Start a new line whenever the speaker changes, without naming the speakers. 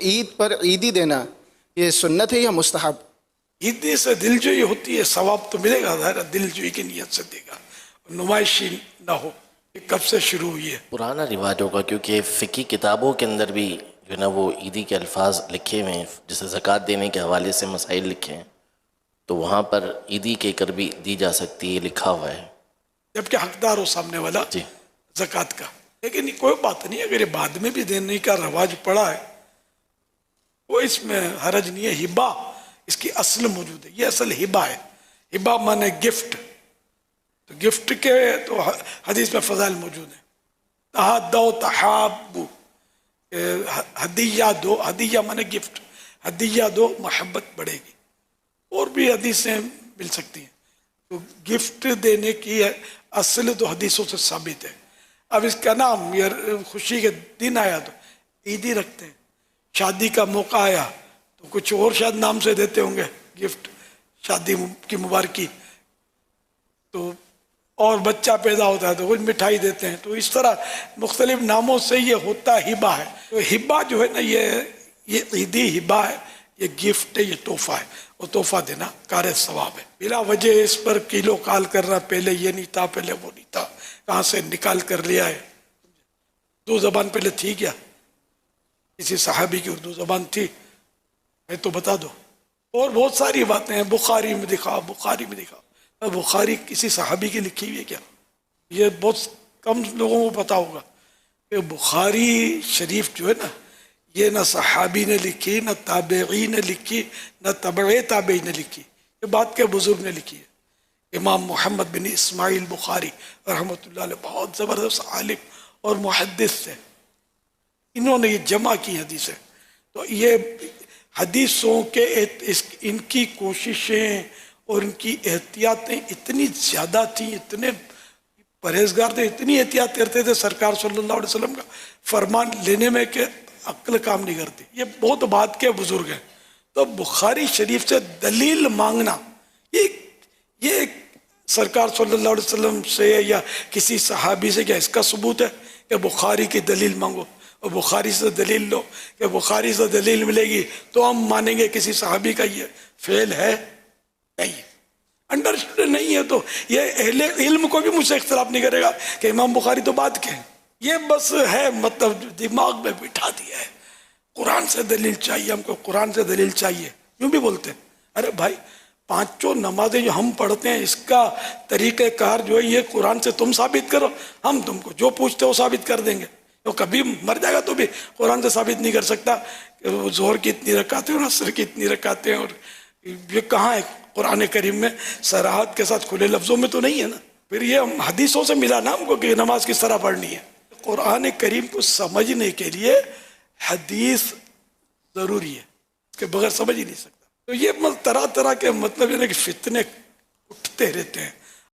عید پر عیدی دینا یہ سنت ہے یا مستحب؟
عیدی سے دل جوئی ہوتی ہے، ثواب تو ملے گا، ظاہر دل جوئی کی نیت سے دے گا، نمائشی نہ ہو۔ یہ کب سے شروع ہوئی ہے؟
پرانا رواج ہوگا، کیونکہ فقہی کتابوں کے اندر بھی جو ہے نا وہ عیدی کے الفاظ لکھے ہوئے ہیں، جیسے زکوٰۃ دینے کے حوالے سے مسائل لکھے ہیں، تو وہاں پر عیدی کے کر بھی دی جا سکتی ہے، لکھا ہوا ہے۔
جبکہ حقدار ہو سامنے والا
جی
زکوٰۃ کا۔ لیکن یہ کوئی بات نہیں، اگر یہ بعد میں بھی دینے کا رواج پڑا ہے وہ اس میں حرج نہیں ہے۔ ہبہ اس کی اصل موجود ہے، یہ اصل ہبہ ہے۔ ہبہ مانے گفٹ، تو گفٹ کے تو حدیث میں فضائل موجود ہیں۔ تہادوا تحابوا، ہدیہ دو، ہدیہ مانے گفٹ، ہدیہ دو محبت بڑھے گی، اور بھی حدیثیں مل سکتی ہیں۔ تو گفٹ دینے کی اصل تو حدیثوں سے ثابت ہے۔ اب اس کا نام یہ خوشی کے دن آیا تو عیدی رکھتے ہیں، شادی کا موقع آیا تو کچھ اور شاید نام سے دیتے ہوں گے گفٹ، شادی کی مبارکی، تو اور بچہ پیدا ہوتا ہے تو کچھ مٹھائی دیتے ہیں، تو اس طرح مختلف ناموں سے یہ ہوتا ہبہ ہے۔ تو ہبہ جو ہے نا یہ عیدی ہبہ ہے، یہ گفٹ ہے، یہ تحفہ ہے، اور تحفہ دینا کار ثواب ہے۔ بلا وجہ اس پر کیلو کال کرنا، پہلے یہ نہیں تھا، پہلے وہ نہیں تھا، کہاں سے نکال کر لیا ہے۔ اردو زبان پہلے تھی کیا؟ کسی صحابی کی اردو زبان تھی ہے تو بتا دو۔ اور بہت ساری باتیں ہیں، بخاری میں دکھاؤ، بخاری میں دکھاؤ۔ بخاری کسی صحابی کی لکھی ہوئی ہے کیا؟ یہ بہت کم لوگوں کو پتا ہوگا کہ بخاری شریف جو ہے نا، یہ نہ صحابی نے لکھی، نہ تابعی نے لکھی، نہ تبع تابعی نے لکھی، یہ بات کے بزرگ نے لکھی ہے۔ امام محمد بن اسماعیل بخاری رحمۃ اللہ علیہ بہت زبردست عالم اور محدث تھے، انہوں نے یہ جمع کی حدیثیں۔ تو یہ حدیثوں کے ان کی کوششیں اور ان کی احتیاطیں اتنی زیادہ تھیں، اتنے پرہیزگار تھے، اتنی احتیاط کرتے تھے سرکار صلی اللہ علیہ وسلم کا فرمان لینے میں کہ عقل کام نہیں کرتی۔ یہ بہت بات کے بزرگ ہیں۔ تو بخاری شریف سے دلیل مانگنا، یہ سرکار صلی اللہ علیہ وسلم سے یا کسی صحابی سے کیا اس کا ثبوت ہے کہ بخاری کی دلیل مانگو اور بخاری سے دلیل لو کہ بخاری سے دلیل ملے گی تو ہم مانیں گے کسی صحابی کا یہ فعل ہے؟ نہیں، انڈرسٹوڈ نہیں ہے۔ تو یہ اہل علم کو بھی مجھ سے اختلاف نہیں کرے گا کہ امام بخاری تو بات کے ہیں، یہ بس ہے مطلب دماغ میں بٹھا دیا ہے، قرآن سے دلیل چاہیے ہم کو، قرآن سے دلیل چاہیے، یوں بھی بولتے ہیں۔ ارے بھائی، پانچوں نمازیں جو ہم پڑھتے ہیں اس کا طریقہ کار جو ہے یہ قرآن سے تم ثابت کرو، ہم تم کو جو پوچھتے ہو ثابت کر دیں گے۔ تو کبھی مر جائے گا تو بھی قرآن سے ثابت نہیں کر سکتا کہ ظہر کی اتنی رکعتیں اور عصر کی اتنی رکعتیں، اور یہ کہاں ہے قرآن کریم میں؟ صراحت کے ساتھ کھلے لفظوں میں تو نہیں ہے نا۔ پھر یہ ہم حدیثوں سے ملا نا ہم کو کہ نماز کس طرح پڑھنی ہے۔ قرآن کریم کو سمجھنے کے لیے حدیث ضروری ہے، اس کے بغیر سمجھ ہی نہیں سکتا۔ تو یہ طرح طرح کے مطلب یہ کہ فتنے اٹھتے رہتے ہیں۔